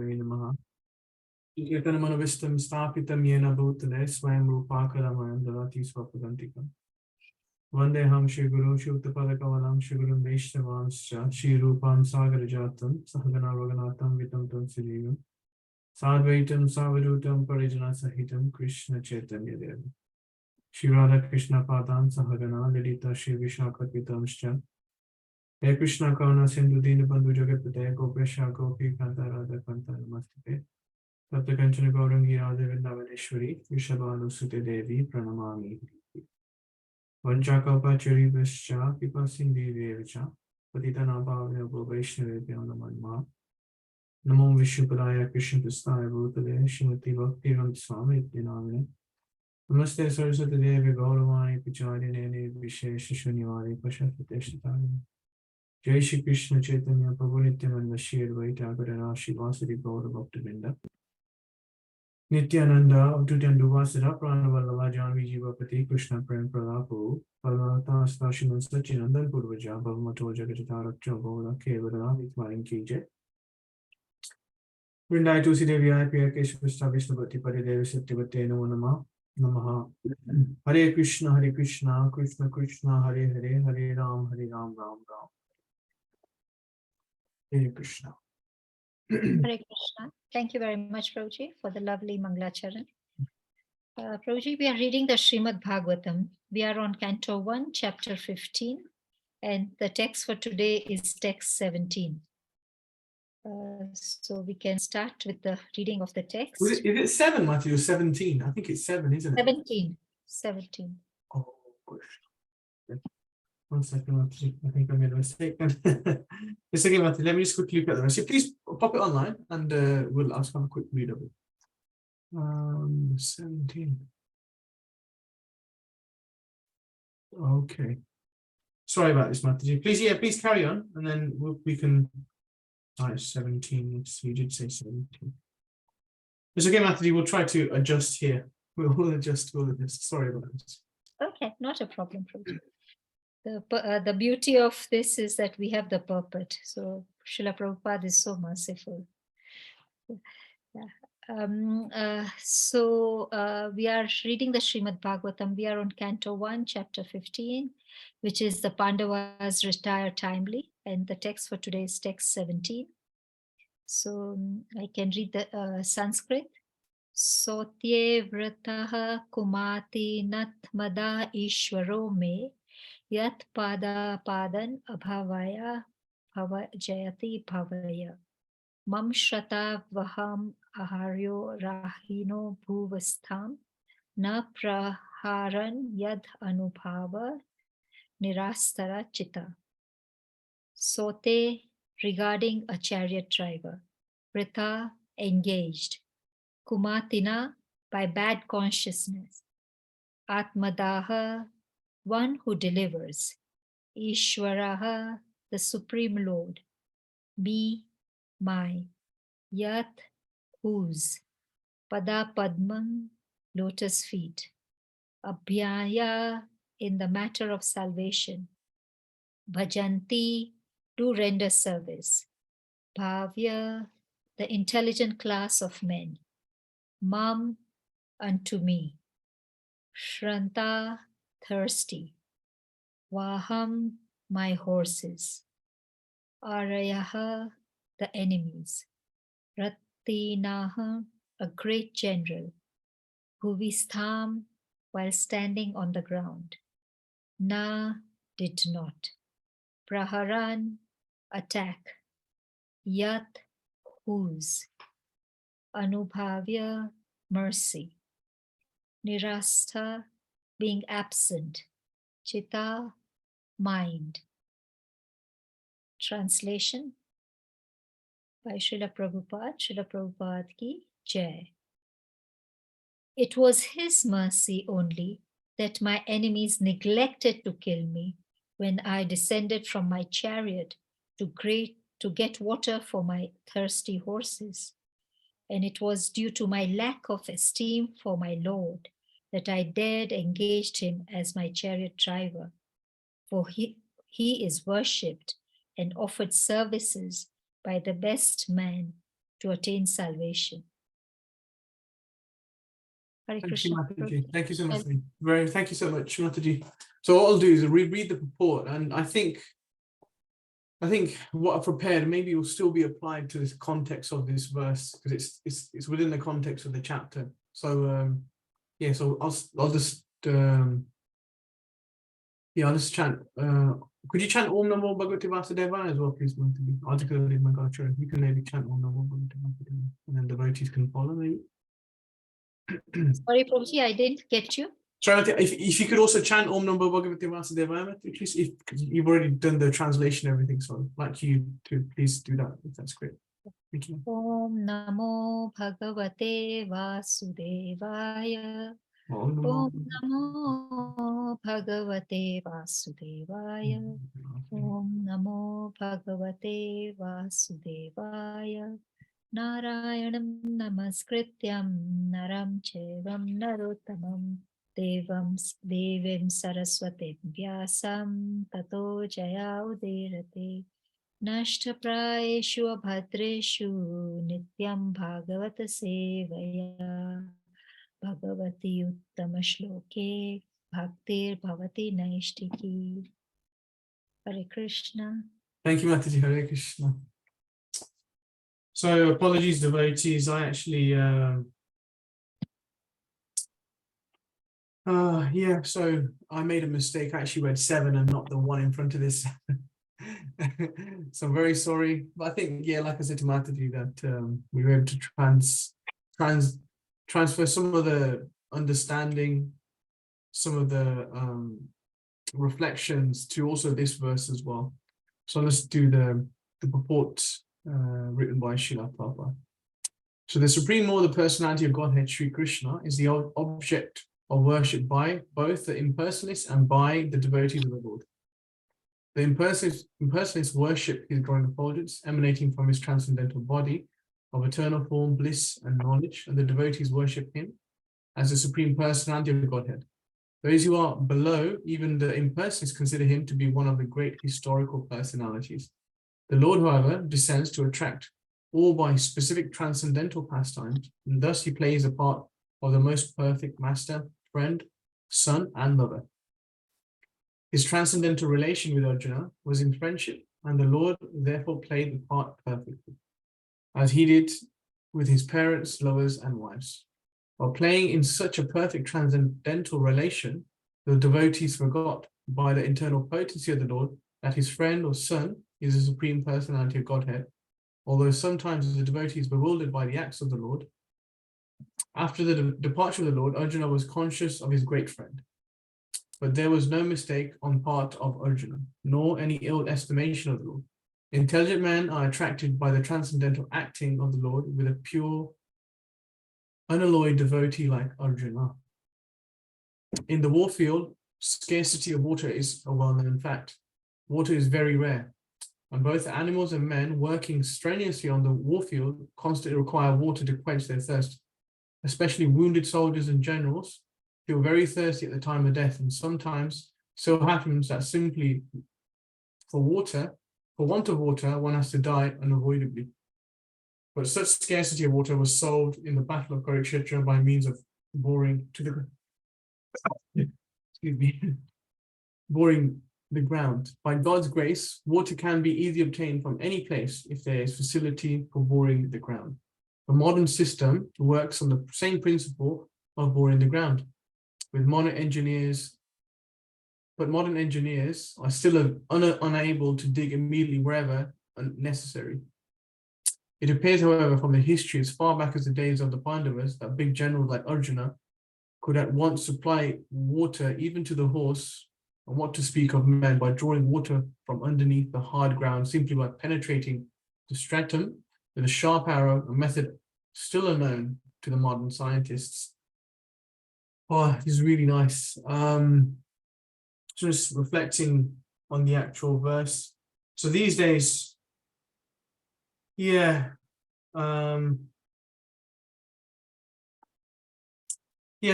Namaha. Kirtanamanavistam sthapitam yena bhutale swayam rupakaramayam dalati swapadantikam. Vandeham Shri Guru Shri Uttapadakavalam Shri Guru Vaishnavanscha Shri Rupam Sagarajatam Sahagana Raghunatham Vitam Tam Siddhivim Sadvaitam Savadutam Parijana Sahitam Krishna Chaitanya Deva Shri Radha Krishna Padam Sahagana Lalita Shri Vishakhapitamscha Hey Krishna Karuna Sindhu Dinabandhu Jagapate Gopesha Gopi Kanta Radha Kanta Namaste Tapta Kanchana Gaurangi Radha Vrindavaneshwari Vishabhanu Sute Devi Pranamami Vanchakapachari Vischa Pipasindhi Devacha Patitana Bhavya Vaishnavya Namanma Namo Vishnupadaya Krishna Prastaya Bhutale Shrimati Bhakti Ram Swami Dinamine Namaste Saraswati Devi Gauravani Picharine Vishesha Shunyavari Pashatateshatani Jai Shri Krishna Chaitanya Prabhu Nityananda Shri Advaita Gadana Shri Vasari Gaura Bhakta Vrinda Nityananda Abdutyandu Vasudha Pranavallava Janvi Jivapati Krishna Prem Pralapu Palamata Stashiman Sachinandan Purvaja Bhavamato Jagatatarakcha Bhola Kevada Vitmarin Kije Vrindai Tusi Devi IPA Keshvasta Vishnavati Pari Devi Satyavate Namo Namaha Hare Krishna Krishna Krishna Hare Hare Hare Ram Ram Ram Hare Krishna. Hare Krishna. Thank you very much, Prabhuji, for the lovely Manglacharan. Prabhuji, we are reading the Srimad Bhagavatam. We are on Canto 1, Chapter 15, and the text for today is text 17. So we can start with the reading of the text. Is it 7, Matthew, or 17? I think it's 7, isn't it? 17. Oh, gosh. 1 second, Matthew. I think I made a mistake. It's okay, Matthew. Let me just quickly look at the rest. Please pop it online and we'll ask have a quick read of it. 17. Okay. Sorry about this, Matthew. Please carry on, and then we can. It's 17. You did say 17. It's okay, Matthew. We'll try to adjust here. We'll adjust all of this. Sorry about this. Okay, not a problem, Prabhuji. The beauty of this is that we have the purport. So Srila Prabhupada is so merciful. Yeah. We are reading the Srimad Bhagavatam. We are on Canto 1, Chapter 15, which is the Pandavas retire timely. And the text for today is text 17. So I can read the Sanskrit. Sotye vrataha kumati natmada ishwaro me yat pada padan abhavaya jayati bhavaya mam shrata vaham aharyo rahino bhuvastham na praharan yad anubhava nirastara chitta. Sote, regarding a chariot driver. Vrita, engaged. Kumatina, by bad consciousness. Atmadaha, one who delivers. Ishwaraha, the Supreme Lord. Me, my. Yat, whose. Pada Padman, lotus feet. Abhyaya, in the matter of salvation. Bhajanti, to render service. Bhavya, the intelligent class of men. Mam, unto me. Shranta, thirsty. Vaham, my horses. Arayaha, the enemies. Ratinaha, a great general. Bhuvistham, while standing on the ground. Na, did not. Praharan, attack. Yat, whose. Anubhavya, mercy. Nirasta, being absent. Chitta, mind. Translation by Srila Prabhupada ki Jai. It was his mercy only that my enemies neglected to kill me when I descended from my chariot to get water for my thirsty horses. And it was due to my lack of esteem for my Lord that I dared engage him as my chariot driver. For he is worshipped and offered services by the best man to attain salvation. Hare Thank you, Krishna. Mataji. Thank you so much. Well, Thank you so much, Mataji. So what I'll do is reread the purport, and I think what I've prepared maybe will still be applied to this context of this verse, because it's within the context of the chapter. So yeah, so I'll just chant. Could you chant Om Namo Bhagavate Vasudevaya as well, please, Mataji? You can maybe chant Om Namo Bhagavate Vasudevaya, and then devotees can follow, maybe. sorry, Prabhuji, I didn't get you. Sorry, if you could also chant Om Namo Bhagavate Vasudevaya, please, if you've already done the translation and everything, so I'd like you to please do that, if that's great. Thank you. Om Namo Bhagavate Vasudevaya. Om Om Namo Bhagavate Vasudevaya. Om Namo Bhagavate Vasudevaya. Narayanam Namaskrityam Naram Chevam Narottamam Devim Saraswati Vyasam Tato Jaya Udirate Nashtaprayeshu Abhadreshu Nityam Bhagavata Sevaya Bhagavati Uttama Shloke Bhaktir Bhavati Naishtiki. Hare Krishna. Thank you, Mataji. Hare Krishna. So apologies, devotees. I actually so I made a mistake. I actually read 7 and not the 1 in front of this. So I'm very sorry. But I think, yeah, like I said to Mataji, that we were able to transfer some of the understanding, some of the reflections to also this verse as well. So let's do the purport written by Srila Prabhupada. So the Supreme Lord, the Personality of Godhead, Sri Krishna, is the object of worship by both the impersonalists and by the devotees of the Lord. The impersonalists worship his glowing effulgence emanating from his transcendental body of eternal form, bliss, and knowledge, and the devotees worship him as the Supreme Personality of Godhead. Those who are below, even the impersonalists, consider him to be one of the great historical personalities. The Lord, however, descends to attract all by specific transcendental pastimes, and thus he plays the part of the most perfect master, friend, son, and lover. His transcendental relation with Arjuna was in friendship, and the Lord therefore played the part perfectly, as he did with his parents, lovers, and wives. While playing in such a perfect transcendental relation, the devotees forgot, by the internal potency of the Lord, that his friend or son is the Supreme Personality of Godhead, although sometimes the devotee is bewildered by the acts of the Lord. After the departure of the Lord, Arjuna was conscious of his great friend. But there was no mistake on part of Arjuna, nor any ill estimation of the Lord. Intelligent men are attracted by the transcendental acting of the Lord with a pure, unalloyed devotee like Arjuna. In the warfield, scarcity of water is a well-known fact. Water is very rare, and both animals and men working strenuously on the warfield constantly require water to quench their thirst. Especially wounded soldiers and generals feel very thirsty at the time of death, and sometimes so happens that simply for want of water, one has to die unavoidably. But such scarcity of water was solved in the Battle of Kurukshetra by means of boring the ground. By God's grace, water can be easily obtained from any place if there is facility for boring the ground. The modern system works on the same principle of boring the ground. But modern engineers are still unable to dig immediately wherever necessary. It appears, however, from the history as far back as the days of the Pandavas, that big generals like Arjuna could at once supply water even to the horse, and what to speak of men, by drawing water from underneath the hard ground simply by penetrating the stratum with a sharp arrow, a method still unknown to the modern scientists. Oh, this is really nice. Just reflecting on the actual verse. So these days, I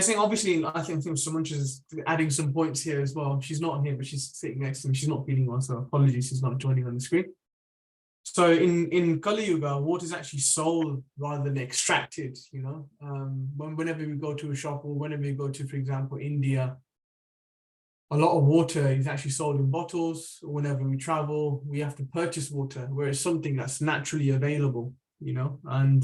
think obviously, I think Samuncha is adding some points here as well. She's not here, but she's sitting next to me. She's not feeling well, so apologies, she's not joining on the screen. So in Kali Yuga, water is actually sold rather than extracted, you know. Whenever we go to a shop or whenever we go to, for example, India, a lot of water is actually sold in bottles. Whenever we travel, we have to purchase water, where it's something that's naturally available, you know, and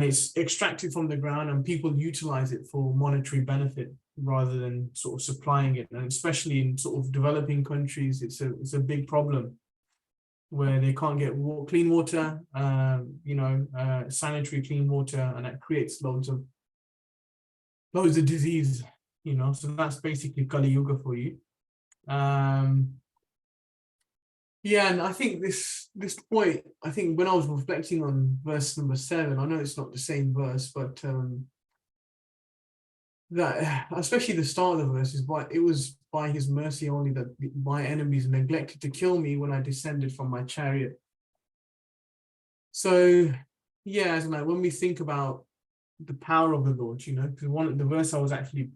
it's extracted from the ground and people utilize it for monetary benefit rather than sort of supplying it. And especially in sort of developing countries, it's a big problem where they can't get clean water, sanitary clean water, and that creates loads of disease, you know. So that's basically Kali Yuga for you. Yeah, and I think this point, I think when I was reflecting on verse number 7, I know it's not the same verse, but that especially the start of the verse is it was by his mercy only that my enemies neglected to kill me when I descended from my chariot. So yeah, as like when we think about the power of the Lord, you know, because one of the verse I was actually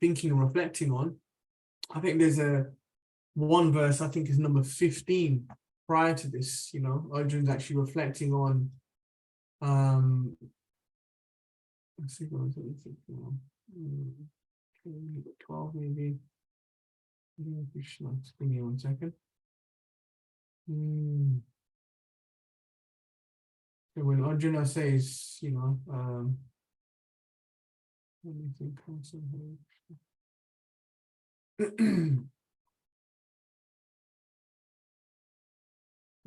thinking and reflecting on, I think there's one verse, I think is number 15 prior to this, you know, Arjun's actually reflecting on let's see what I was thinking now. 12 maybe. Krishna, give me 1 second. So when Arjuna says, you know, let me think.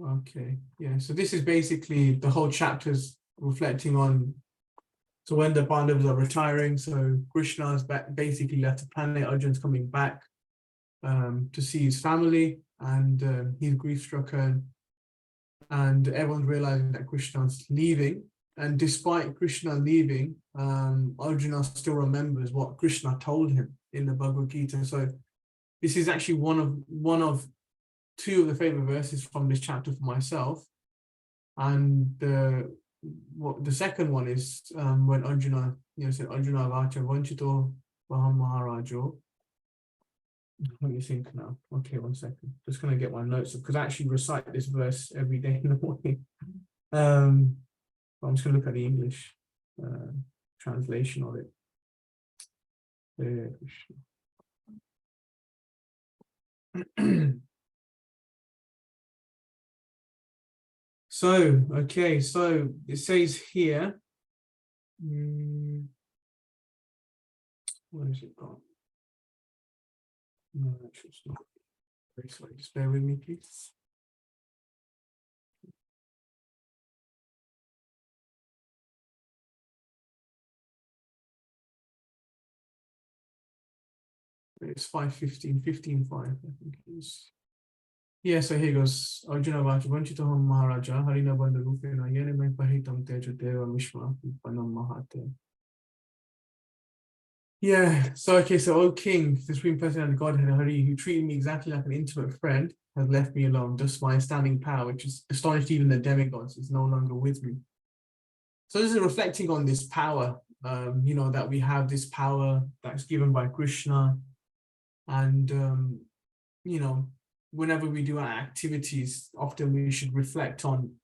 Okay, yeah. So this is basically the whole chapter's reflecting on. So when the Pandavas are retiring, so Krishna's basically left the planet. Arjun's coming back to see his family, and he's grief-stricken, and everyone's realizing that Krishna's leaving. And despite Krishna leaving, Arjuna still remembers what Krishna told him in the Bhagavad Gita. So this is actually one of two of the favorite verses from this chapter for myself. And the second one is when Arjuna, you know, said Arjuna vacha vanchito vaham maharajo. Let me think now. Okay, 1 second. Just gonna get my notes up because I actually recite this verse every day in the morning. I'm just gonna look at the English translation of it. So, okay, so it says here, where is it gone? No, actually, it's not. Very sorry, just bear with me, please. It's 5:15, 15:5, I think it is. Yeah, so here goes. Arjuna Vacha Vanchitaham Maharaja Harina Bandharupena Yeneme Pahitam Tejadeva Mishma Panam Mahate. Yeah, so okay, so O King, the Supreme Personality of Godhead Hari, who treated me exactly like an intimate friend, has left me alone. Just my standing power, which is astonished even the demigods, is no longer with me. So this is reflecting on this power, you know, that we have this power that's given by Krishna. And, you know, whenever we do our activities, often we should reflect on,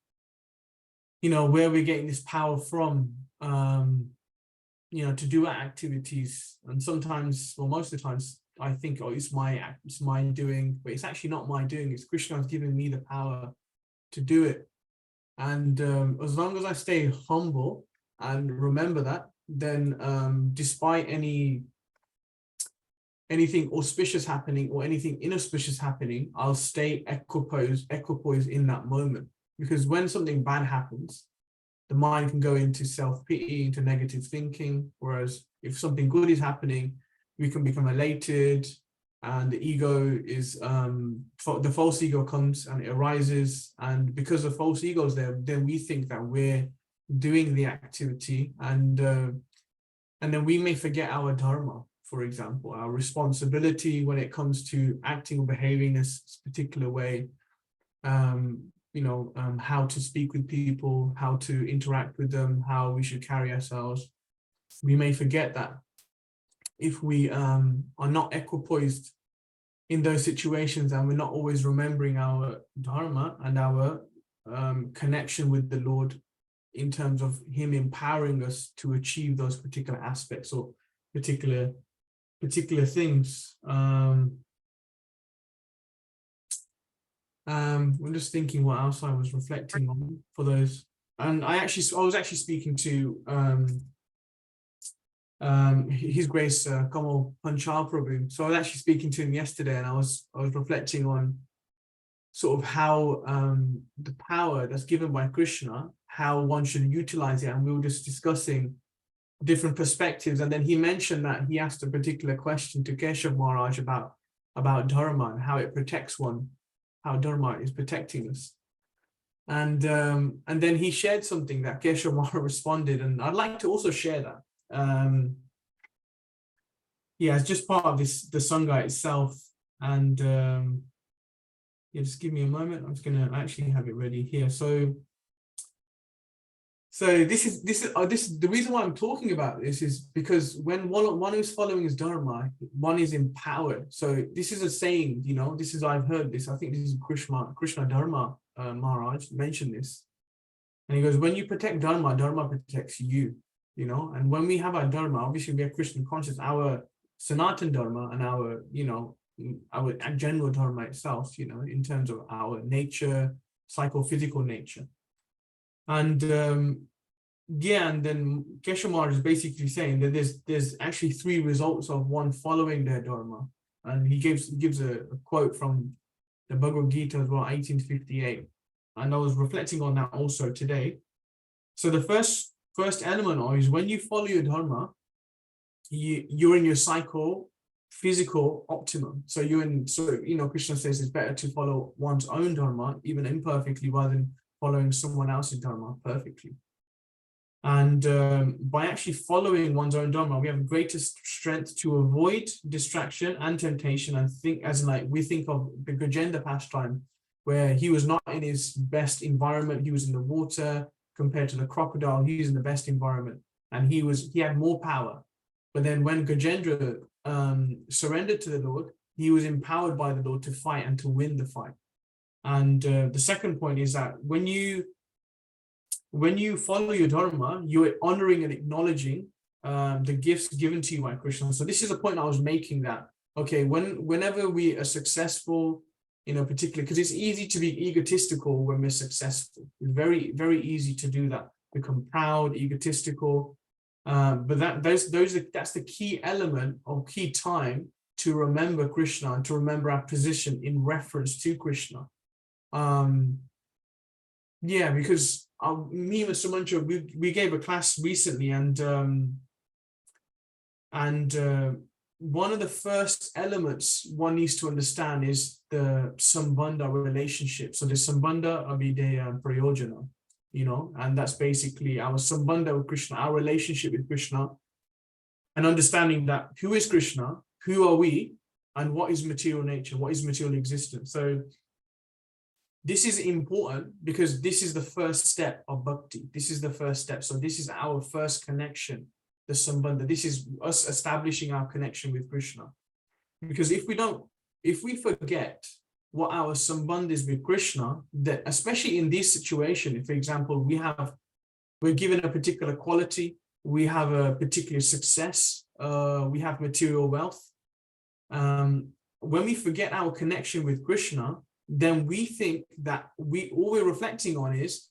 you know, where we're getting this power from, you know, to do our activities. And sometimes, well, most of the times, I think, oh, it's my doing, but it's actually not my doing. It's Krishna's giving me the power to do it. And as long as I stay humble and remember that, then despite anything auspicious happening or anything inauspicious happening, I'll stay equipoised in that moment. Because when something bad happens, the mind can go into self-pity, into negative thinking. Whereas if something good is happening, we can become elated, and the ego is, the false ego comes and it arises. And because the false ego is there, then we think that we're doing the activity, and then we may forget our dharma, for example, our responsibility when it comes to acting or behaving in a particular way. You know, how to speak with people, how to interact with them, how we should carry ourselves. We may forget that if we are not equipoised in those situations, and we're not always remembering our Dharma and our connection with the Lord in terms of him empowering us to achieve those particular aspects or particular things. I'm just thinking what else I was reflecting on for those. And I was actually speaking to His Grace Kamal Panchal Prabhu. So I was actually speaking to him yesterday, and I was reflecting on sort of how the power that's given by Krishna, how one should utilize it. And we were just discussing different perspectives. And then he mentioned that he asked a particular question to Keshav Maharaj about Dharma and how it protects one, how Dharma is protecting us. And then he shared something that Keshav Maharaj responded, and I'd like to also share that. Yeah, it's just part of the Sangha itself. And yeah, just give me a moment. I'm just going to actually have it ready here. So this is the reason why I'm talking about this is because when one who's following his Dharma, one is empowered. So this is a saying, you know, this is, I've heard this, I think this is Krishna Dharma Maharaj mentioned this. And he goes, when you protect Dharma, Dharma protects you, you know. And when we have our Dharma, obviously we are Krishna conscious, our Sanatan Dharma and our, you know, our general Dharma itself, you know, in terms of our nature, psychophysical nature. And yeah, and then Keshav Maharaj is basically saying that there's actually 3 results of one following their Dharma. And he gives a quote from the Bhagavad Gita as well, 1858. And I was reflecting on that also today. So the first element is when you follow your Dharma, you're in your physical optimum. So you know, Krishna says it's better to follow one's own Dharma, even imperfectly, rather than following someone else's Dharma perfectly. And by actually following one's own Dharma, we have greatest strength to avoid distraction and temptation. And we think of the Gajendra pastime, where he was not in his best environment. He was in the water compared to the crocodile. He was in the best environment, and he had more power. But then when Gajendra surrendered to the Lord, he was empowered by the Lord to fight and to win the fight. And the second point is that when you follow your Dharma, you're honoring and acknowledging the gifts given to you by Krishna. So this is a point I was making, that, okay, whenever we are successful in a particular, because it's easy to be egotistical when we're successful. It's very, very easy to do that, become proud, egotistical. But that's the key element or key time to remember Krishna and to remember our position in reference to Krishna. Yeah, because me and Sumantra, we gave a class recently, and one of the first elements one needs to understand is the Sambandha relationship. So the Sambandha Abhideya Prayojana, you know, and that's basically our Sambandha with Krishna, our relationship with Krishna, and understanding that who is Krishna, who are we, and what is material nature, what is material existence. So this is important because this is the first step of bhakti. This is the first step. So this is our first connection, the Sambandha. This is us establishing our connection with Krishna. Because if we forget what our Sambandha is with Krishna, that especially in this situation, if, for example, we're given a particular quality, we have a particular success, we have material wealth. When we forget our connection with Krishna, then we think that all we're reflecting on is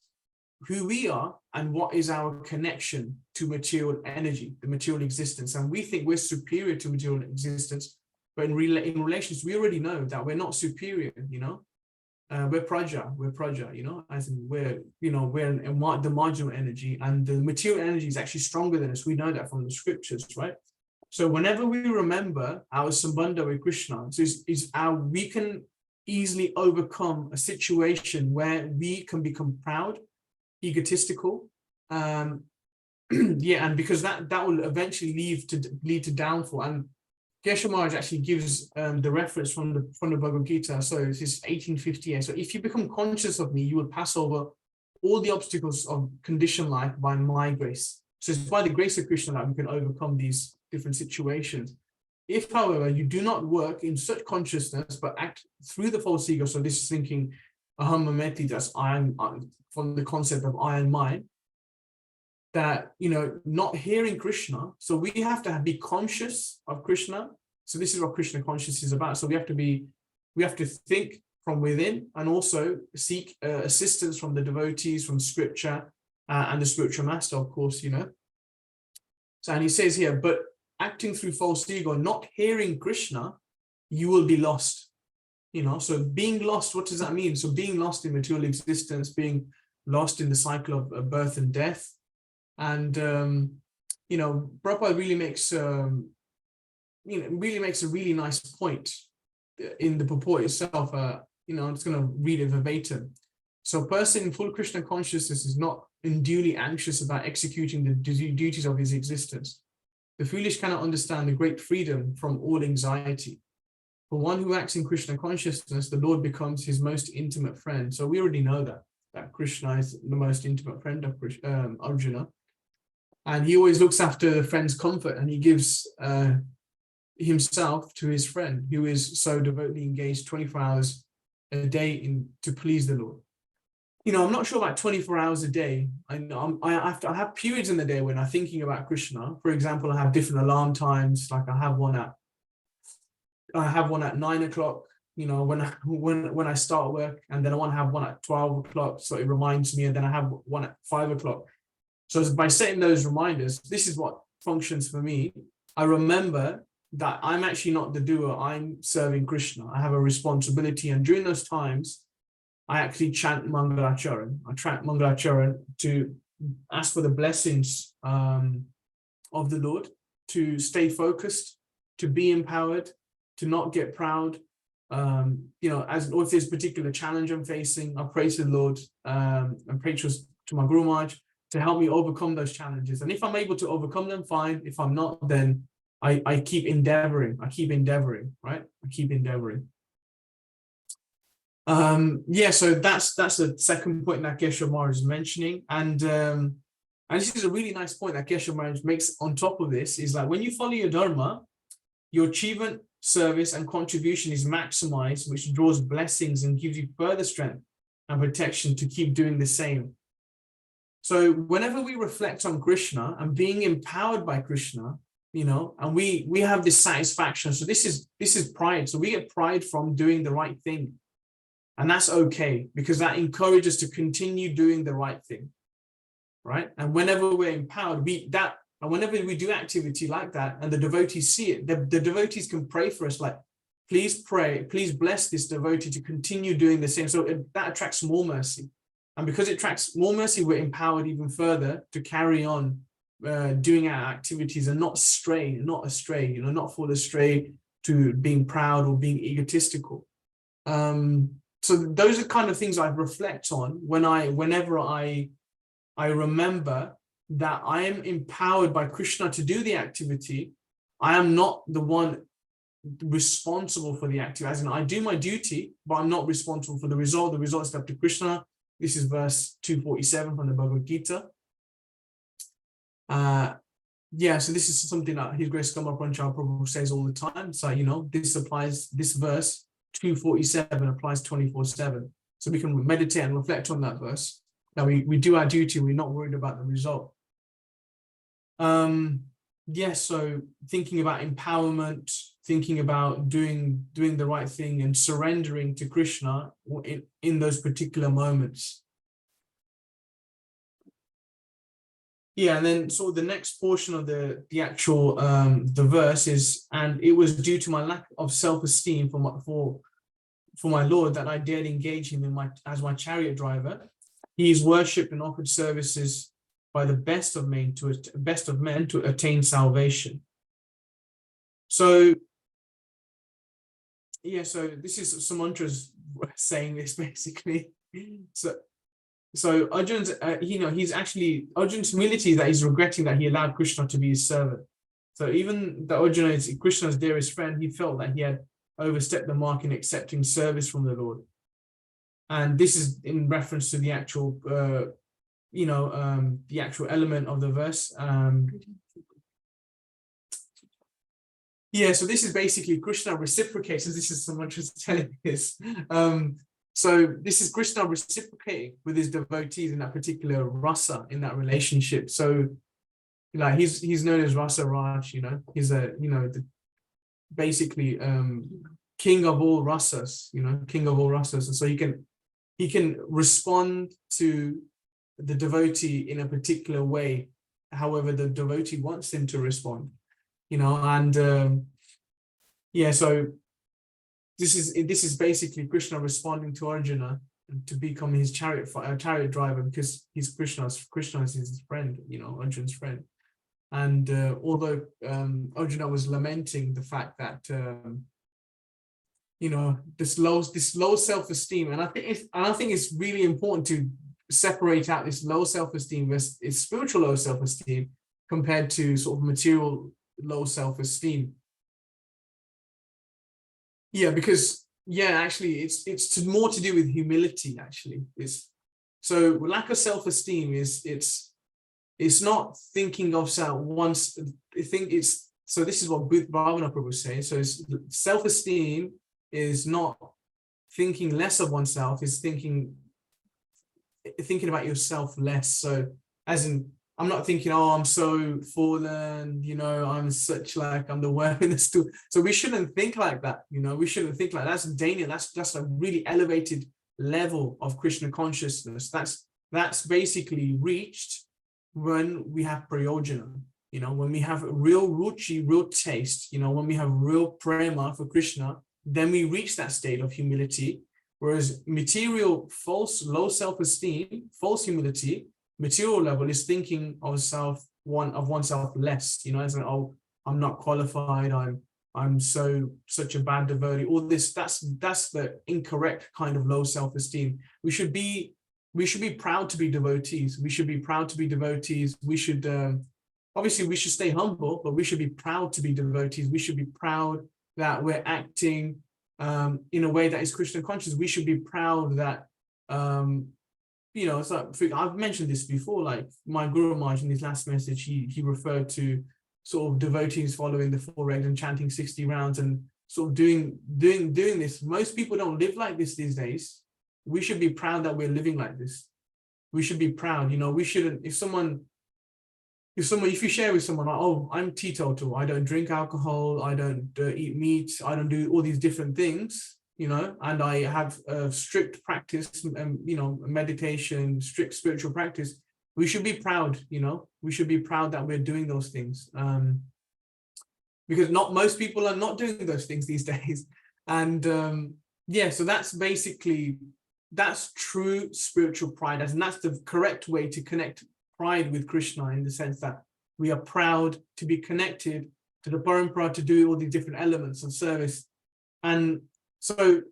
who we are and what is our connection to material energy, the material existence. And we think we're superior to material existence, but in relations, we already know that we're not superior, you know. We're praja, you know, as in we're the marginal energy, and the material energy is actually stronger than us. We know that from the scriptures, right? So whenever we remember our Sambandha with Krishna, we can easily overcome a situation where we can become proud, egotistical, yeah, and because that will eventually lead to downfall. And Keshav Maharaj actually gives the reference from the Bhagavad Gita. So this is 1858. So if you become conscious of me, you will pass over all the obstacles of conditioned life by my grace. So it's by the grace of Krishna that we can overcome these different situations. If, however, you do not work in such consciousness, but act through the false ego, so this is thinking aham mameti, that's I am, from the concept of I and mine, that, not hearing Krishna. So we have to be conscious of Krishna. So this is what Krishna consciousness is about. So we have to think from within, and also seek assistance from the devotees, from scripture, and the spiritual master, of course, So, and he says here, but acting through false ego, not hearing Krishna, you will be lost. So being lost, what does that mean? So being lost in material existence, being lost in the cycle of birth and death. And, Prabhupada really makes, a really nice point in the purport itself. I'm just going to read it verbatim. So a person in full Krishna consciousness is not unduly anxious about executing the duties of his existence. The foolish cannot understand the great freedom from all anxiety. For one who acts in Krishna consciousness, the Lord becomes his most intimate friend. So we already know that Krishna is the most intimate friend of Arjuna. And he always looks after the friend's comfort, and he gives himself to his friend, who is so devotedly engaged 24 hours a day to please the Lord. I'm not sure about 24 hours a day. I have periods in the day when I'm thinking about Krishna. For example, I have different alarm times. Like I have one at 9 o'clock, when I start work, and then I want to have one at 12 o'clock, so it reminds me, and then I have one at 5 o'clock. So by setting those reminders, this is what functions for me. I remember that I'm actually not the doer, I'm serving Krishna. I have a responsibility, and during those times, I actually chant Mangalacharan. I chant Mangalacharan to ask for the blessings of the Lord, to stay focused, to be empowered, to not get proud. Or if there's a particular challenge I'm facing, I pray to the Lord and pray to my Guru Maharaj to help me overcome those challenges. And if I'm able to overcome them, fine. If I'm not, then I keep endeavoring. Right? I keep endeavoring. So that's the second point that Keshav Maharaj is mentioning. And this is a really nice point that Keshav Maharaj makes on top of this, is that when you follow your Dharma, your achievement, service, and contribution is maximized, which draws blessings and gives you further strength and protection to keep doing the same. So whenever we reflect on Krishna and being empowered by Krishna, and we have this satisfaction. So this is pride. So we get pride from doing the right thing. And that's okay, because that encourages us to continue doing the right thing, right? And whenever we're empowered, and whenever we do activity like that, and the devotees see it, the devotees can pray for us, like, please pray, please bless this devotee to continue doing the same. So that attracts more mercy. And because it attracts more mercy, we're empowered even further to carry on doing our activities and not not fall astray to being proud or being egotistical. So those are kind of things I reflect on whenever I remember that I am empowered by Krishna to do the activity. I am not the one responsible for the activity. As in, I do my duty, but I'm not responsible for the result. The result is up to Krishna. This is verse 247 from the Bhagavad Gita. So this is something that His Grace Gama Pranchal Prabhu says all the time. So, this verse 247 applies 24/7. So we can meditate and reflect on that verse. That we do our duty, we're not worried about the result. So thinking about empowerment, thinking about doing the right thing and surrendering to Krishna in those particular moments. And then so the next portion of the actual the verse is, and it was due to my lack of self-esteem for my Lord that I dared engage him as my chariot driver. He is worshipped and offered services by the best of men to attain salvation. So this is Sumantra's saying this basically. So Arjun's, Arjun's humility that he's regretting that he allowed Krishna to be his servant. So even though Arjuna is Krishna's dearest friend, he felt that he had overstepped the mark in accepting service from the Lord. And this is in reference to the actual, the actual element of the verse. Yeah, so this is basically Krishna reciprocates, and this is someone just telling this. So this is Krishna reciprocating with his devotees in that particular rasa, in that relationship. So like he's known as Rasa Raj, he's basically king of all rasas, king of all rasas. And so he can respond to the devotee in a particular way, however the devotee wants him to respond, and yeah, so this is basically Krishna responding to Arjuna to become his chariot driver, because he's Krishna is his friend, Arjuna's friend. And although Arjuna was lamenting the fact that this low self-esteem, and I think it's really important to separate out this low self-esteem versus spiritual low self-esteem compared to sort of material low self-esteem. Yeah, because actually it's more to do with humility. Actually, so lack of self-esteem it's not thinking of self once. I think so this is what Bhavana Prabhu says. So self-esteem is not thinking less of oneself, is thinking about yourself less. So as in, I'm not thinking, oh, I'm so fallen, I'm such I'm the worm in the stool. So we shouldn't think like that, we shouldn't think like that. That's Dania, that's a really elevated level of Krishna consciousness. That's basically reached when we have prayojana, when we have real ruchi, real taste, when we have real prema for Krishna, then we reach that state of humility. Whereas material, false, low self-esteem, false humility, material level is thinking of oneself less, as an, oh, I'm not qualified, I'm such a bad devotee. All this, that's the incorrect kind of low self-esteem. We should be proud to be devotees. We should be proud to be devotees. We should obviously we should stay humble, but we should be proud to be devotees. We should be proud that we're acting in a way that is Krishna conscious. We should be proud that it's like, I've mentioned this before, like my Guru Maharaj in his last message, he referred to sort of devotees following the four regs and chanting 60 rounds and sort of doing this. Most people don't live like this these days. We should be proud that we're living like this. We should be proud, we shouldn't, if you share with someone, like, oh, I'm teetotal, I don't drink alcohol, I don't eat meat, I don't do all these different things, and I have a strict practice, meditation, strict spiritual practice, we should be proud, we should be proud that we're doing those things, because not most people are not doing those things these days. And so that's true spiritual pride, and that's the correct way to connect pride with Krishna, in the sense that we are proud to be connected to the parampara, to do all these different elements of service. And so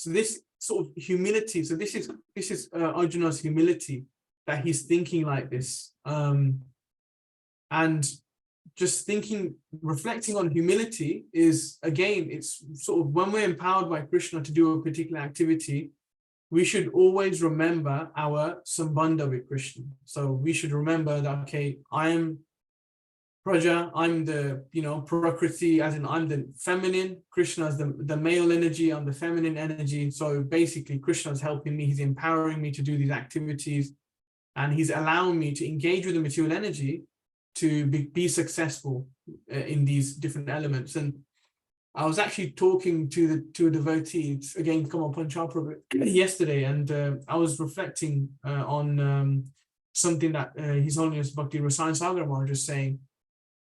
this sort of humility, so this is Arjuna's humility, that he's thinking like this, and just reflecting on humility is, again, it's sort of when we're empowered by Krishna to do a particular activity, we should always remember our sambandha with Krishna. So we should remember that, okay, I am Praja, I'm the, Prakriti, as in I'm the feminine, Krishna is the male energy, I'm the feminine energy. So basically Krishna is helping me, he's empowering me to do these activities, and he's allowing me to engage with the material energy to be successful in these different elements. And I was actually talking to a devotee, again, come up on Chapra yesterday, and I was reflecting on something that His Holiness Bhakti Rasayan Sagar Maharaj was saying.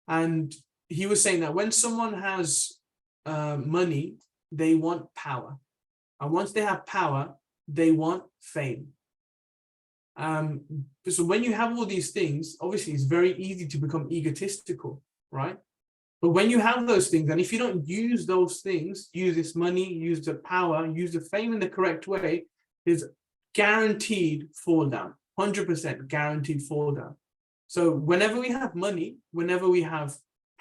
And he was saying that when someone has money, they want power. And once they have power, they want fame. So when you have all these things, obviously it's very easy to become egotistical, right? But when you have those things, and if you don't use those things, use this money, use the power, use the fame in the correct way, is guaranteed fall down, 100% guaranteed fall down. So whenever we have money, whenever we have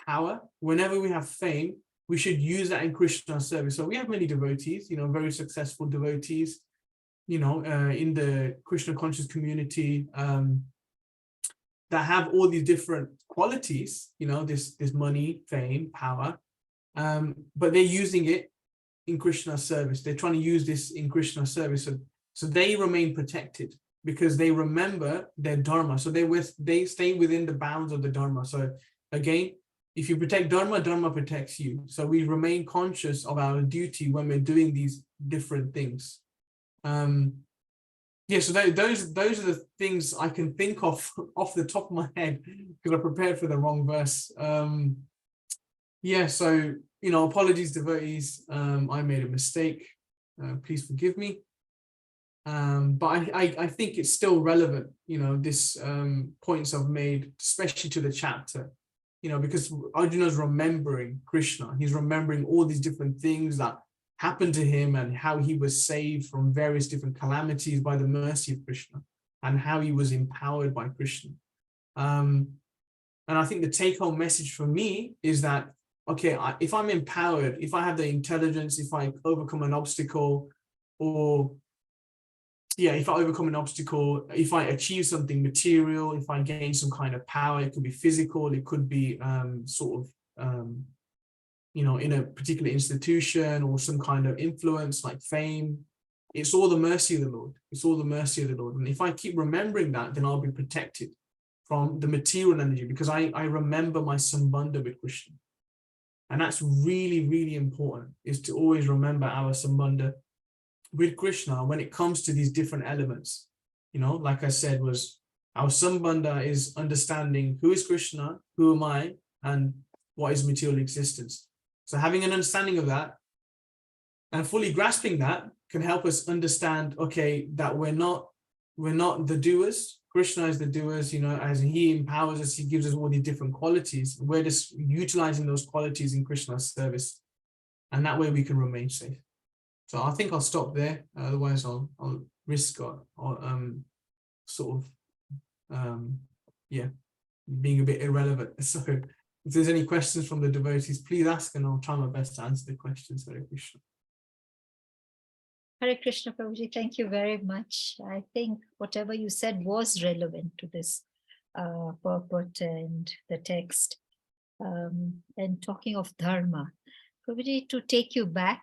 power, whenever we have fame, we should use that in Krishna's service. So we have many devotees, very successful devotees, in the Krishna conscious community, that have all these different qualities, this money, fame, power, but they're using it in Krishna's service. They're trying to use this in Krishna's service. So they remain protected because they remember their Dharma. So they stay within the bounds of the Dharma. So again, if you protect Dharma, Dharma protects you. So we remain conscious of our duty when we're doing these different things. So those are the things I can think of off the top of my head because I prepared for the wrong verse. So apologies, devotees. I made a mistake. Please forgive me. But I think it's still relevant. This points I've made, especially to the chapter. Because Arjuna's remembering Krishna. He's remembering all these different things that happened to him and how he was saved from various different calamities by the mercy of Krishna and how he was empowered by Krishna. And I think the take-home message for me is that, okay, if I'm empowered, if I have the intelligence, if I overcome an obstacle, if I achieve something material, if I gain some kind of power, it could be physical, it could be in a particular institution or some kind of influence like fame. It's all the mercy of the Lord. It's all the mercy of the Lord. And if I keep remembering that, then I'll be protected from the material energy because I remember my sambandha with Krishna. And that's really, really important, is to always remember our sambandha with Krishna when it comes to these different elements. Like I said, was our sambandha is understanding who is Krishna, who am I, and what is material existence. So having an understanding of that and fully grasping that can help us understand, okay, that we're not the doers. Krishna is the doers, as he empowers us, he gives us all these different qualities. We're just utilizing those qualities in Krishna's service. And that way we can remain safe. So I think I'll stop there. Otherwise I'll risk being a bit irrelevant. So if there's any questions from the devotees, please ask and I'll try my best to answer the questions. Hare Krishna. Hare Krishna, Prabhuji, thank you very much. I think whatever you said was relevant to this purport and the text. And talking of Dharma, Prabhuji, to take you back,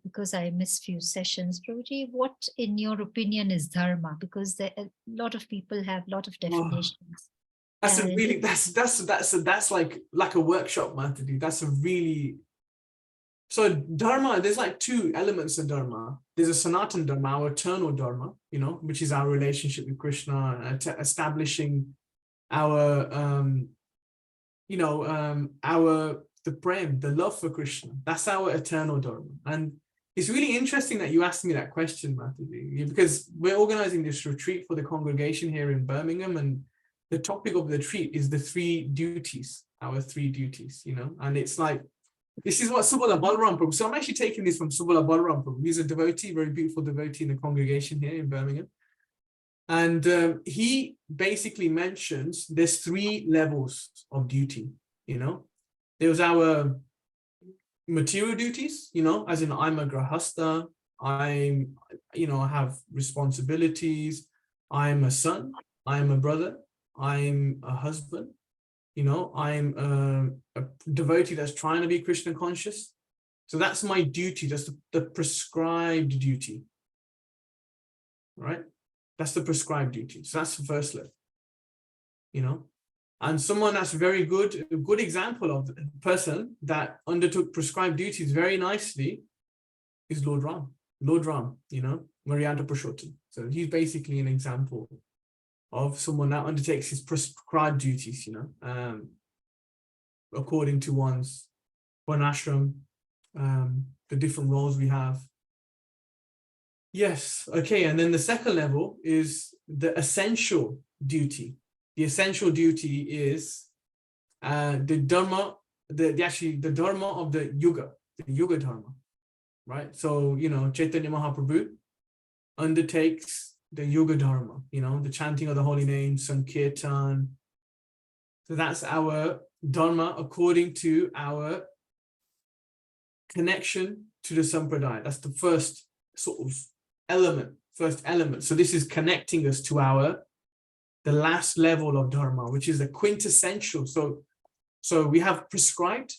because I missed few sessions, Prabhuji, what in your opinion is Dharma? Because a lot of people have a lot of definitions. That's like a workshop, Mataji. That's a really... So Dharma, there's like two elements of Dharma. There's a Sanatan Dharma, our eternal Dharma, which is our relationship with Krishna, establishing our, the prem, the love for Krishna. That's our eternal Dharma. And it's really interesting that you asked me that question, Mataji, because we're organizing this retreat for the congregation here in Birmingham, and the topic of the retreat is the three duties, our three duties, and it's like, this is what Subala Balaram Prabhu. So I'm actually taking this from Subala Balaram Prabhu. He's a devotee, very beautiful devotee in the congregation here in Birmingham. And he basically mentions there's three levels of duty, There's our material duties, as in I'm a grahastha, I have responsibilities, I'm a son, I'm a brother, I'm a husband, I'm a devotee that's trying to be Krishna conscious. So that's my duty. That's the prescribed duty, right? That's the prescribed duty. So that's the first level, And someone that's a good example of a person that undertook prescribed duties very nicely is Lord Ram. Lord Ram, Marianta Purushottam. So he's basically an example of someone that undertakes his prescribed duties, according to one's ashram, the different roles we have. Yes, okay, and then the second level is the essential duty. The essential duty is the Dharma, the Dharma of the Yuga Dharma, right? So, Chaitanya Mahaprabhu undertakes the Yuga Dharma, the chanting of the holy name, Sankirtan. So that's our Dharma according to our connection to the Sampradaya. That's the first sort of element, first element. So this is connecting us to the last level of Dharma, which is the quintessential. So we have prescribed,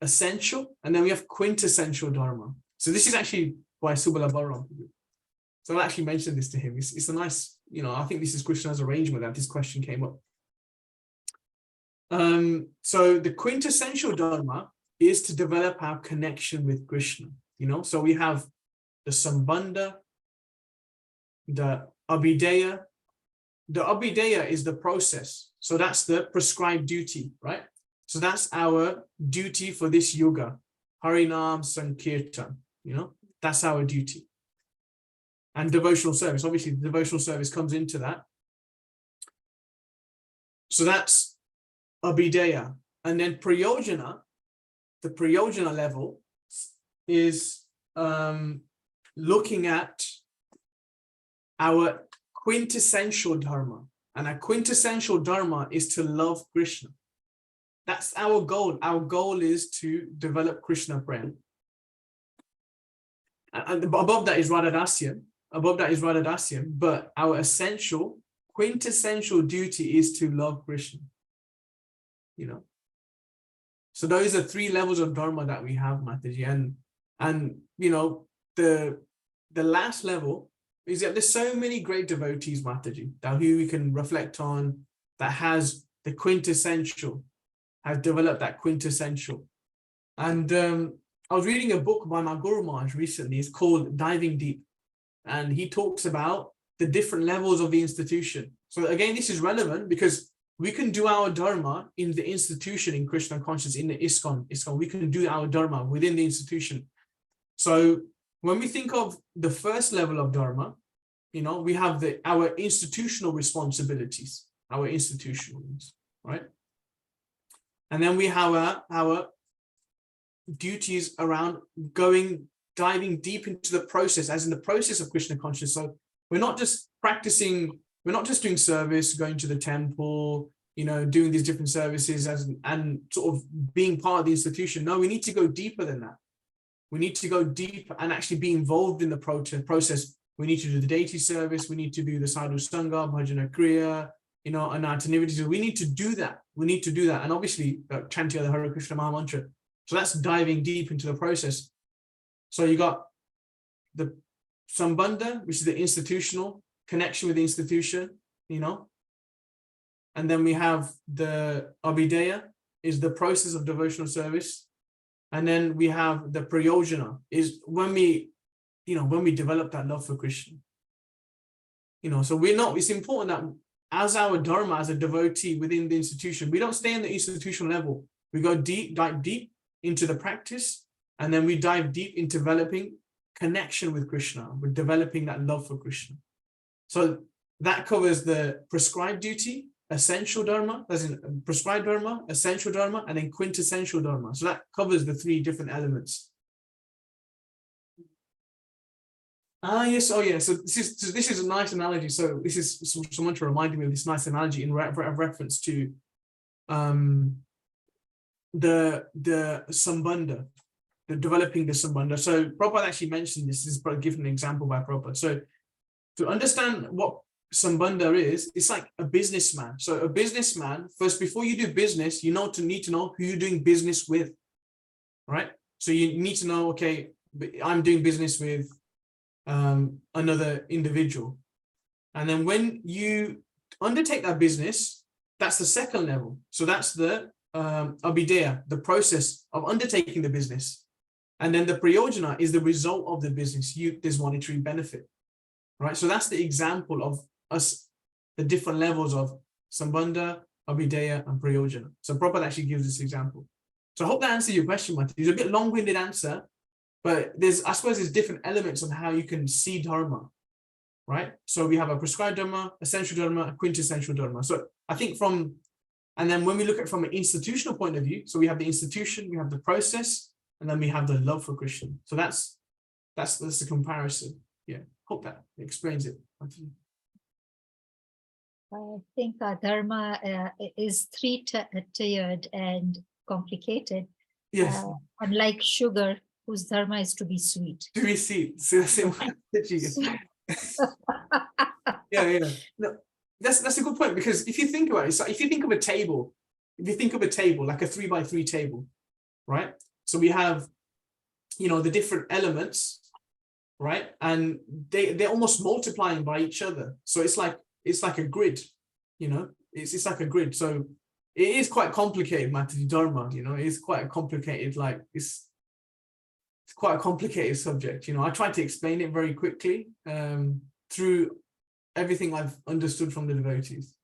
essential, and then we have quintessential Dharma. So this is actually by Subala Balaram. So I actually mentioned this to him. It's a nice, I think this is Krishna's arrangement that this question came up. So the quintessential Dharma is to develop our connection with Krishna. So we have the Sambandha, the Abhideya. The Abhideya is the process. So that's the prescribed duty, right? So that's our duty for this yuga. Harinam Sankirtan, that's our duty. And devotional service, obviously the devotional service comes into that. So that's Abhideya. And then Prayojana, the Prayojana level is looking at our quintessential Dharma. And our quintessential Dharma is to love Krishna. That's our goal. Our goal is to develop Krishna prema. And above that is Radhadasyam. But our essential, quintessential duty is to love Krishna. So those are 3 levels of Dharma that we have, Mataji. And the last level is that there's so many great devotees, Mataji, that who we can reflect on, that has the quintessential, have developed that quintessential. And I was reading a book by my Guru Maharaj recently. It's called Diving Deep. And he talks about the different levels of the institution. So again, this is relevant because we can do our Dharma in the institution in Krishna consciousness, in the ISKCON. We can do our Dharma within the institution. So when we think of the first level of Dharma, we have our institutional responsibilities, our institutional ones, right? And then we have our duties around diving deep into the process, as in the process of Krishna consciousness. So we're not just practicing, we're not just doing service, going to the temple, doing these different services and sort of being part of the institution. No, we need to go deeper than that. We need to go deep and actually be involved in the process. We need to do the deity service. We need to do the sadhu sangha, bhajana kriya, and our activities. We need to do that. And obviously, chanting the Hare Krishna Maha Mantra. So that's diving deep into the process. So you got the Sambandha, which is the institutional connection with the institution, and then we have the Abhideya, is the process of devotional service. And then we have the Prayojana, is when we develop that love for Krishna. So it's important that as our Dharma, as a devotee within the institution, we don't stay in the institutional level. We go dive deep into the practice, and then we dive deep into developing connection with Krishna. We're developing that love for Krishna. So that covers the prescribed duty, essential Dharma, as in prescribed Dharma, essential Dharma, and then quintessential Dharma. So that covers the 3 different elements. Yes. Oh, yeah. So this is a nice analogy. So this is someone to remind me of this nice analogy in reference to the Sambandha, the developing the Sambandha. So Prabhupada actually mentioned this. This is given an example by Prabhupada. So to understand what Sambandha is, it's like a businessman. So a businessman, first, before you do business, you need to know who you're doing business with, right? So you need to know, okay, I'm doing business with another individual. And then when you undertake that business, that's the second level. So that's the Abhideya, the process of undertaking the business. And then the Prayojana is the result of the business. There's monetary benefit, right? So that's the example of us, the different levels of Sambandha, Abhideya, and Prayojana. So Prabhupada actually gives this example. So I hope that answers your question, Mati. It's a bit long-winded answer, but I suppose there's different elements on how you can see Dharma, right? So we have a prescribed Dharma, essential Dharma, a quintessential Dharma. So I think and then when we look at it from an institutional point of view, so we have the institution, we have the process, and then we have the love for Krishna. So that's the comparison. Yeah, hope that explains it. I think Dharma is 3-tiered and complicated. Yes. Unlike sugar, whose Dharma is to be sweet. To be sweet. So that's it. Yeah. No, that's a good point, because if you think about it, it's like, if you think of a table, like a 3x3 table, right? So we have, the different elements, right? And they're almost multiplying by each other. So it's like a grid, it's like a grid. So it is quite complicated, Mataji Dharma, it's quite a complicated, like it's quite a complicated subject. I tried to explain it very quickly through everything I've understood from the devotees.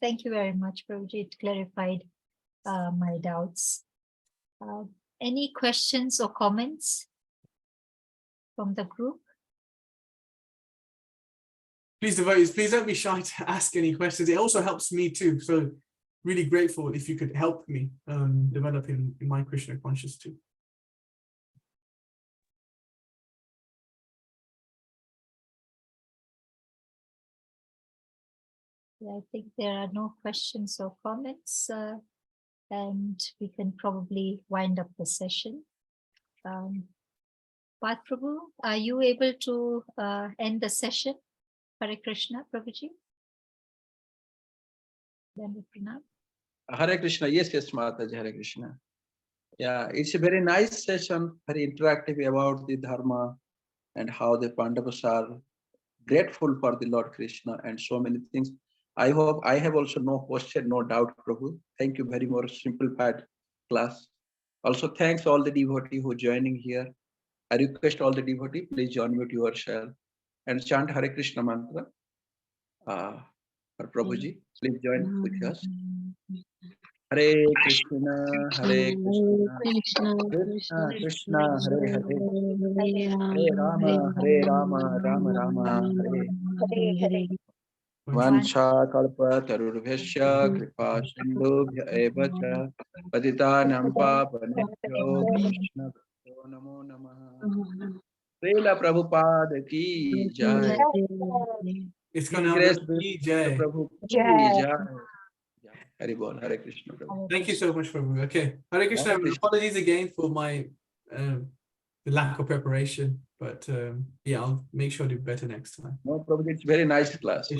Thank you very much, Prabhuji. It clarified my doubts. Any questions or comments from the group? Please, devotees, please don't be shy to ask any questions. It also helps me too. So really grateful if you could help me develop in my Krishna conscious too. I think there are no questions or comments, and we can probably wind up the session. Path Prabhu, are you able to end the session? Hare Krishna, Prabhuji. Then we pranam. Hare Krishna, yes, Mataji, Hare Krishna. Yeah, it's a very nice session, very interactive about the Dharma and how the Pandavas are grateful for the Lord Krishna and so many things. I hope I have also no question, no doubt, Prabhu. Thank you very much, simplified class. Also, thanks all the devotees who are joining here. I request all the devotees, please unmute yourself and chant Hare Krishna mantra. For Prabhuji, please join with us. Hare Krishna, Hare Krishna, Krishna Krishna, Hare Hare, Hare Rama, Rama Rama, Hare. Vancha kalpa tarurvesya kripa sindhubhya eva cha patitanam pavanebhyo Vaishnavabhyo namo namaha. Srila Prabhupada ki jai. It's gonna Prabhu ki jai. Hare Bol, Hare Krishna. Prabhu. Thank you so much, Prabhu. Okay, Hare Krishna. Hare Krishna. Apologies again for my the lack of preparation, but yeah, I'll make sure to do better next time. No, Prabhu, it's very nice class.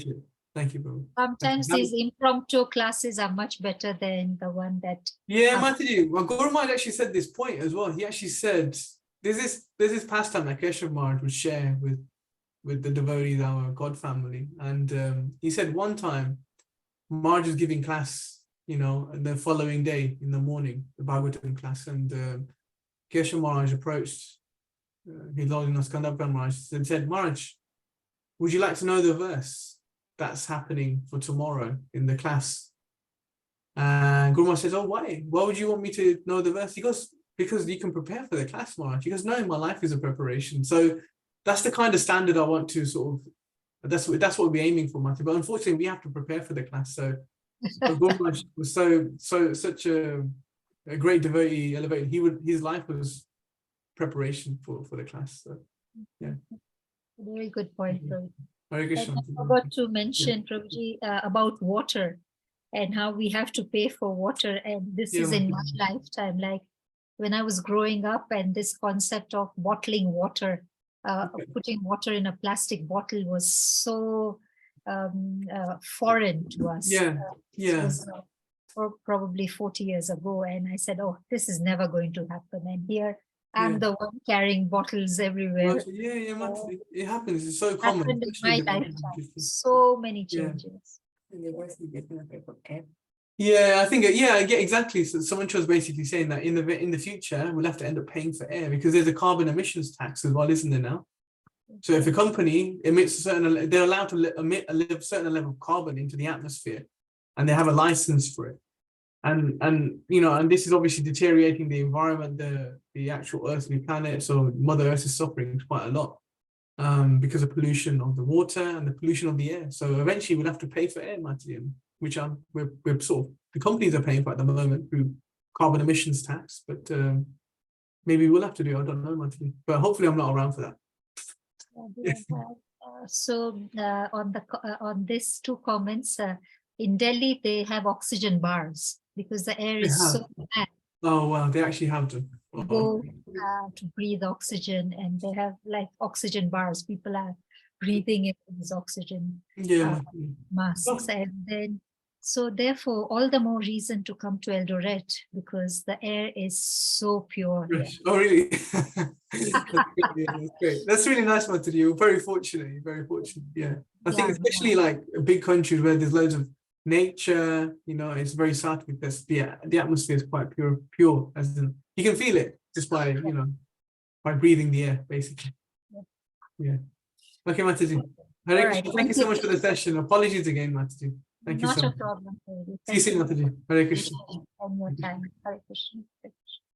Thank you, Prabhu. Sometimes these impromptu classes are much better than the one that. Yeah, Mataji, well, Guru Maharaj actually said this point as well. He actually said there's this pastime that Keshav Maharaj would share with the devotees, our God family, and he said one time Maharaj was giving class, the following day in the morning, the Bhagavatam class, and Keshav Maharaj approached his Lordliness Kandapur Maharaj and said, Maharaj, would you like to know the verse that's happening for tomorrow in the class? And Guru Maharaj says, oh, why? Why would you want me to know the verse? He goes, because you can prepare for the class, Maharaj. He goes, no, my life is a preparation. So that's the kind of standard I want to sort of, that's what we're aiming for, Mataji. But unfortunately, we have to prepare for the class. So Guru Maharaj was such a great devotee, elevated. His life was preparation for the class. So yeah. Very good point, Prabhu. Hare Krishna. I forgot to mention, Prabhuji, about water and how we have to pay for water. And this is in my lifetime, like when I was growing up, and this concept of bottling water, putting water in a plastic bottle was so foreign to us. Yeah. Was, probably 40 years ago. And I said, oh, this is never going to happen. And here I'm the one carrying bottles everywhere. It happens. It's so common. Happened in my lifetime. So many changes. Yeah, I think exactly. So someone was basically saying that in the future we'll have to end up paying for air because there's a carbon emissions tax as well, isn't there now? So if a company emits they're allowed to emit a certain level of carbon into the atmosphere, and they have a license for it. And this is obviously deteriorating the environment, the actual earthly planet. So Mother Earth is suffering quite a lot because of pollution of the water and the pollution of the air. So eventually we'll have to pay for air, Mataji, which we're sort of, the companies are paying for at the moment through carbon emissions tax. But maybe we'll have to do. I don't know, Mataji. But hopefully I'm not around for that. So on these two comments, in Delhi they have oxygen bars because the air is so bad. Oh wow, they actually have them. go to breathe oxygen, and they have like oxygen bars. People are breathing in these oxygen Yeah. masks, and then so therefore all the more reason to come to Eldoret, because the air is so pure here. Oh, really? That's great. That's really nice, Mataji. You're very fortunate. You're very fortunate. Yeah. I think especially like a big country where there's loads of nature, you know, it's very sattvic. That's the atmosphere is quite pure, as in you can feel it just by, you know, by breathing the air, basically. Yeah. Okay, Mataji. Hare Krishna. Thank you so much for the session. Apologies again, Mataji. Thank you so much. Not a problem. See you soon, Mataji. Hare Krishna. One more time. Hare Krishna.